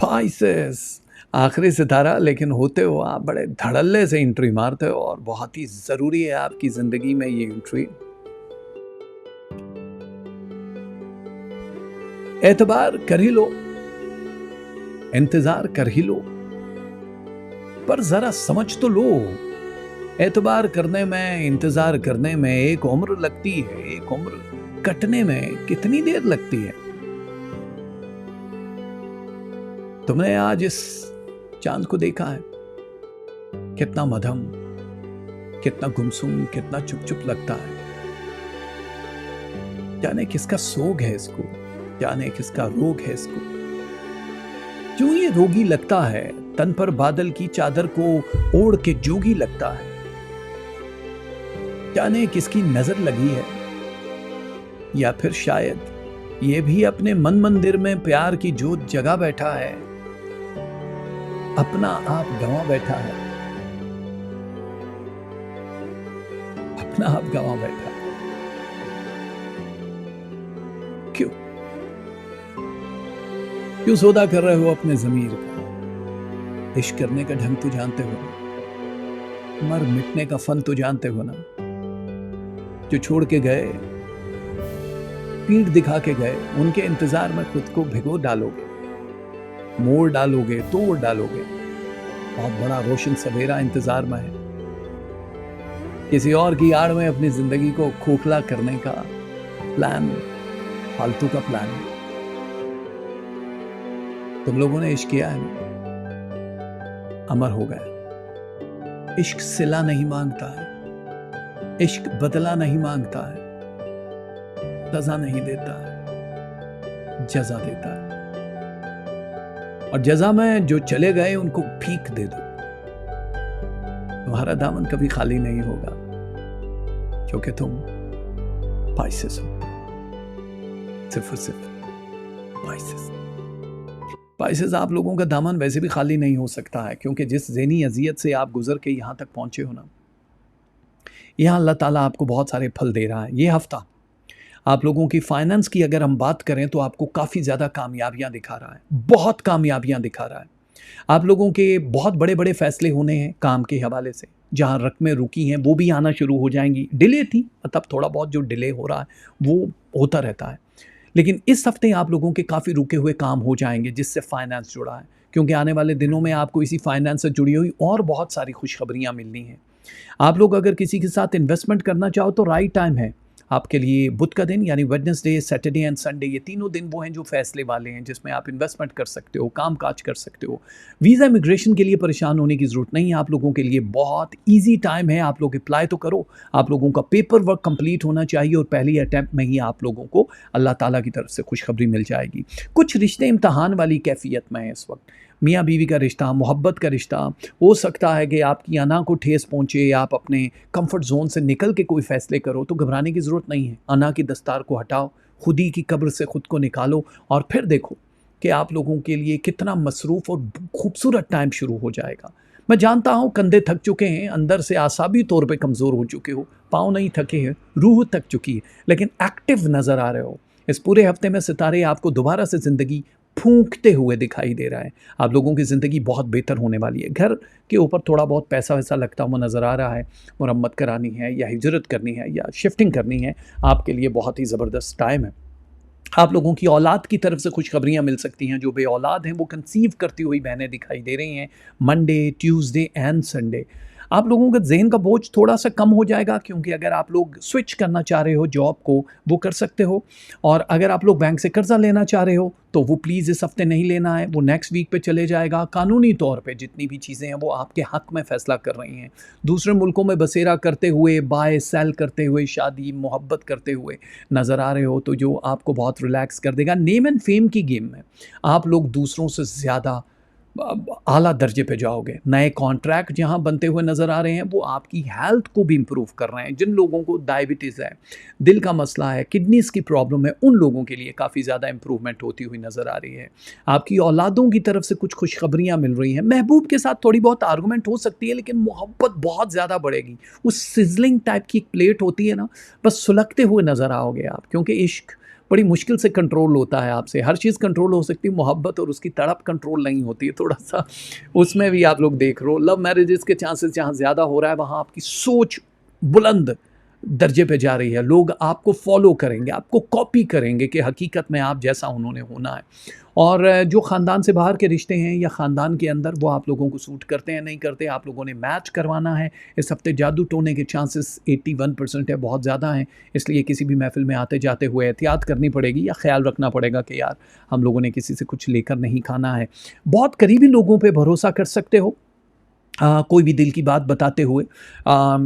Spices, आखिरी सितारा, लेकिन होते हो आप बड़े धड़ल्ले से एंट्री मारते हो और बहुत ही ज़रूरी है आपकी ज़िंदगी में ये एंट्री। एतबार कर ही लो, इंतज़ार कर ही लो, पर ज़रा समझ तो लो, एतबार करने में, इंतज़ार करने में एक उम्र लगती है, एक उम्र कटने में कितनी देर लगती है। तुमने आज इस चांद को देखा है, कितना मध्यम, कितना गुमसुम, कितना चुप चुप लगता है। जाने किसका सोग है इसको, जाने किसका रोग है इसको, क्यों ये रोगी लगता है, तन पर बादल की चादर को ओढ़ के जोगी लगता है। जाने किसकी नजर लगी है, या फिर शायद ये भी अपने मन मंदिर में प्यार की जोत जगा बैठा है, अपना आप गंवा बैठा है, अपना आप गंवा बैठा है। क्यों क्यों सौदा कर रहे हो अपने ज़मीर का? इश्क करने का ढंग तो जानते हो, मर मिटने का फन तो जानते हो ना। जो छोड़ के गए, पीठ दिखा के गए, उनके इंतजार में खुद को भिगो डालोगे, मोड़ डालोगे, तोड़ डालोगे। बहुत बड़ा रोशन सवेरा इंतजार में है, किसी और की आड़ में अपनी जिंदगी को खोखला करने का प्लान फालतू का प्लान है। तुम लोगों ने इश्क किया है ना, अमर हो गया। इश्क सिला नहीं मांगता है, इश्क बदला नहीं मांगता है, सजा नहीं देता है, जजा देता है। और जजा में जो चले गए उनको भीख दे दो, तुम्हारा दामन कभी खाली नहीं होगा, क्योंकि तुम स्पाइसेस हो, सिर्फ और सिर्फ स्पाइसेस। स्पाइसेस आप लोगों का दामन वैसे भी खाली नहीं हो सकता है, क्योंकि जिस ज़हनी अजियत से आप गुजर के यहाँ तक पहुँचे हो ना, यहाँ अल्लाह ताला आपको बहुत सारे फल दे रहा है। ये हफ्ता आप लोगों की फाइनेंस की अगर हम बात करें तो आपको काफ़ी ज़्यादा कामयाबियाँ दिखा रहा है, बहुत कामयाबियाँ दिखा रहा है। आप लोगों के बहुत बड़े बड़े फैसले होने हैं काम के हवाले से, जहाँ रकमें रुकी हैं वो भी आना शुरू हो जाएंगी। डिले थी, मतलब थोड़ा बहुत जो डिले हो रहा है वो होता रहता है, लेकिन इस हफ्ते आप लोगों के काफ़ी रुके हुए काम हो जाएंगे जिससे फाइनेंस जुड़ा है, क्योंकि आने वाले दिनों में आपको इसी फाइनेंस से जुड़ी हुई और बहुत सारी खुशखबरियाँ मिलनी हैं। आप लोग अगर किसी के साथ इन्वेस्टमेंट करना चाहो तो राइट टाइम है आपके लिए। बुध का दिन यानी वेडनेसडे, सैटरडे एंड संडे, ये तीनों दिन वो हैं जो फैसले वाले हैं, जिसमें आप इन्वेस्टमेंट कर सकते हो, काम काज कर सकते हो। वीज़ा इमिग्रेशन के लिए परेशान होने की ज़रूरत नहीं है, आप लोगों के लिए बहुत ईजी टाइम है। आप लोग अप्लाई तो करो, आप लोगों का पेपर वर्क कंप्लीट होना चाहिए और पहली अटैम्प्ट में ही आप लोगों को अल्लाह ताला की तरफ से खुशखबरी मिल जाएगी। कुछ रिश्ते इम्तहान वाली कैफियत में हैं इस वक्त, मियाँ बीवी का रिश्ता, मोहब्बत का रिश्ता। हो सकता है कि आपकी अना को ठेस पहुँचे, आप अपने कंफर्ट जोन से निकल के कोई फ़ैसले करो, तो घबराने की ज़रूरत नहीं है। अना की दस्तार को हटाओ, खुद ही की कब्र से खुद को निकालो और फिर देखो कि आप लोगों के लिए कितना मसरूफ़ और खूबसूरत टाइम शुरू हो जाएगा। मैं जानता हूँ कंधे थक चुके हैं, अंदर से आसाबी तौर पे कमज़ोर हो चुके हो, पाँव नहीं थके हैं, रूह थक चुकी है, लेकिन एक्टिव नज़र आ रहे हो। इस पूरे हफ्ते में सितारे आपको दोबारा से ज़िंदगी फूंकते हुए दिखाई दे रहा है। आप लोगों की ज़िंदगी बहुत बेहतर होने वाली है। घर के ऊपर थोड़ा बहुत पैसा वैसा लगता हुआ नज़र आ रहा है, मुरम्मत करानी है या हिजरत करनी है या शिफ्टिंग करनी है, आपके लिए बहुत ही ज़बरदस्त टाइम है। आप लोगों की औलाद की तरफ से खुशखबरियाँ मिल सकती हैं। जो बे औलाद हैं वो कंसीव करती हुई बहनें दिखाई दे रही हैं मंडे, ट्यूसडे एंड संडे। आप लोगों का ज़हन का बोझ थोड़ा-सा कम हो जाएगा, क्योंकि अगर आप लोग स्विच करना चाह रहे हो जॉब को, वो कर सकते हो। और अगर आप लोग बैंक से कर्ज़ा लेना चाह रहे हो तो वो प्लीज़ इस हफ्ते नहीं लेना है, वो नेक्स्ट वीक पे चले जाएगा। कानूनी तौर पे जितनी भी चीज़ें हैं वो आपके हक़ में फ़ैसला कर रही हैं। दूसरे मुल्कों में बसेरा करते हुए, बाय सेल करते हुए, शादी मोहब्बत करते हुए नज़र आ रहे हो, तो जो आपको बहुत रिलैक्स कर देगा। नेम एंड फेम की गेम में आप लोग दूसरों से ज़्यादा आला दर्जे पे जाओगे। नए कॉन्ट्रैक्ट जहाँ बनते हुए नज़र आ रहे हैं वो आपकी हेल्थ को भी इम्प्रूव कर रहे हैं। जिन लोगों को डायबिटीज़ है, दिल का मसला है, किडनीज़ की प्रॉब्लम है, उन लोगों के लिए काफ़ी ज़्यादा इम्प्रूवमेंट होती हुई नज़र आ रही है। आपकी औलादों की तरफ से कुछ खुशखबरियाँ मिल रही हैं। महबूब के साथ थोड़ी बहुत आर्गूमेंट हो सकती है, लेकिन मोहब्बत बहुत ज़्यादा बढ़ेगी। उस सिजलिंग टाइप की एक प्लेट होती है ना, बस सुलगते हुए नज़र आओगे आप, क्योंकि इश्क बड़ी मुश्किल से कंट्रोल होता है आपसे। हर चीज़ कंट्रोल हो सकती है, मोहब्बत और उसकी तड़प कंट्रोल नहीं होती है। थोड़ा-सा उसमें भी आप लोग देख रहे हो। लव मैरिजेज़ के चांसेस जहाँ ज़्यादा हो रहा है, वहाँ आपकी सोच बुलंद दर्जे पे जा रही है। लोग आपको फ़ॉलो करेंगे, आपको कॉपी करेंगे कि हकीकत में आप जैसा उन्होंने होना है। और जो ख़ानदान से बाहर के रिश्ते हैं या ख़ानदान के अंदर, वो आप लोगों को सूट करते हैं, नहीं करते, आप लोगों ने मैच करवाना है। इस हफ़्ते जादू टोने के चांसेस 81% है, बहुत ज़्यादा हैं। इसलिए किसी भी महफ़िल में आते-जाते हुए एहतियात करनी पड़ेगी या ख़्याल रखना पड़ेगा कि यार हम लोगों ने किसी से कुछ लेकर नहीं खाना है। बहुत करीबी लोगों पे भरोसा कर सकते हो, कोई भी दिल की बात बताते हुए,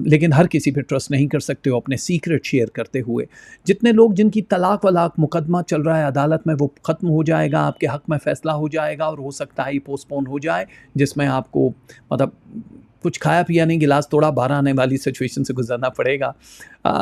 लेकिन हर किसी पे ट्रस्ट नहीं कर सकते हो अपने सीक्रेट शेयर करते हुए। जितने लोग जिनकी तलाक वलाक मुकदमा चल रहा है अदालत में, वो ख़त्म हो जाएगा, आपके हक़ में फ़ैसला हो जाएगा और हो सकता है ये पोस्टपोन हो जाए, जिसमें आपको मतलब कुछ खाया पिया नहीं, गिलास तोड़ा बाहर आने वाली सिचुएशन से गुजरना पड़ेगा।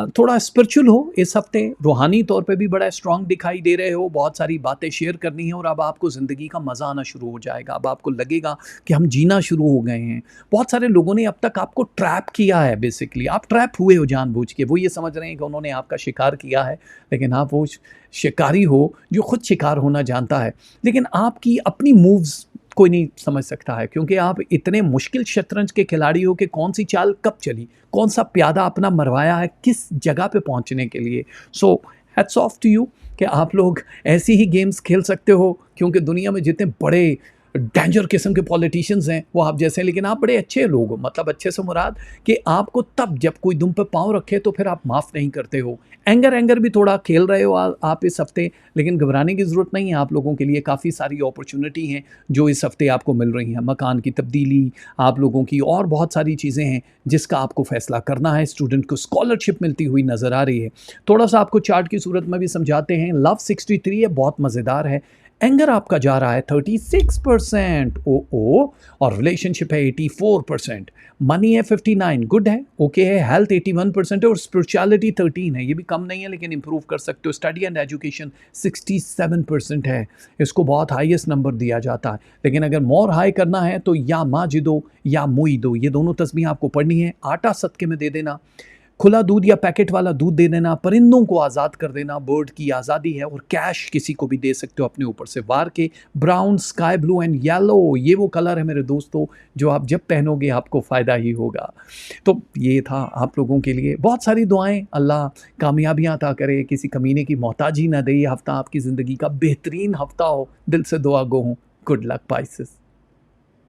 थोड़ा स्पिरिचुअल हो इस हफ्ते, रूहानी तौर पे भी बड़ा स्ट्रांग दिखाई दे रहे हो, बहुत सारी बातें शेयर करनी है और अब आपको ज़िंदगी का मज़ा आना शुरू हो जाएगा। अब आपको लगेगा कि हम जीना शुरू हो गए हैं। बहुत सारे लोगों ने अब तक आपको ट्रैप किया है, बेसिकली आप ट्रैप हुए हो जानबूझ के। वो ये समझ रहे हैं कि उन्होंने आपका शिकार किया है, लेकिन आप वो शिकारी हो जो खुद शिकार होना जानता है। लेकिन आपकी अपनी मूव्स कोई नहीं समझ सकता है, क्योंकि आप इतने मुश्किल शतरंज के खिलाड़ी हो कि कौन सी चाल कब चली, कौन सा प्यादा अपना मरवाया है किस जगह पे पहुंचने के लिए। So hats off to you कि आप लोग ऐसी ही गेम्स खेल सकते हो, क्योंकि दुनिया में जितने बड़े डेंजर किस्म के पॉलिटिशियंस हैं वो आप जैसे हैं, लेकिन आप बड़े अच्छे लोग हो। मतलब अच्छे से मुराद कि आपको तब जब कोई दुम पे पाँव रखे तो फिर आप माफ़ नहीं करते हो। एंगर भी थोड़ा खेल रहे हो आप इस हफ्ते, लेकिन घबराने की ज़रूरत नहीं है। आप लोगों के लिए काफ़ी सारी अपॉर्चुनिटी हैं जो इस हफ्ते आपको मिल रही हैं। मकान की तब्दीली, आप लोगों की और बहुत सारी चीज़ें हैं जिसका आपको फ़ैसला करना है। स्टूडेंट को स्कॉलरशिप मिलती हुई नज़र आ रही है। थोड़ा सा आपको चार्ट की सूरत में भी समझाते हैं। लव 63 है, बहुत मज़ेदार है। एंगर आपका जा रहा है 36%, ओ और रिलेशनशिप है 84%, मनी है 59, गुड है, ओके है, हेल्थ 81% है और स्पिरिचुअलिटी 13 है। ये भी कम नहीं है, लेकिन इंप्रूव कर सकते हो। स्टडी एंड एजुकेशन 67% है, इसको बहुत हाईएस्ट नंबर दिया जाता है। लेकिन अगर मोर हाई करना है तो या माजिदो या मुईदो, ये दोनों तस्बीह आपको पढ़नी है। आटा सदके में दे देना, खुला दूध या पैकेट वाला दूध दे देना, परिंदों को आज़ाद कर देना, बर्ड की आज़ादी है, और कैश किसी को भी दे सकते हो अपने ऊपर से वार के। Brown, sky blue and yellow, ये वो कलर है मेरे दोस्तों जो आप जब पहनोगे आपको फ़ायदा ही होगा। तो ये था आप लोगों के लिए। बहुत सारी दुआएं, अल्लाह कामयाबियाँ अता करे, किसी कमीने की मोहताजी ना दे। ये हफ़्ता आपकी ज़िंदगी का बेहतरीन हफ़्ता हो, दिल से दुआ गो हूँ। Good luck Pisces.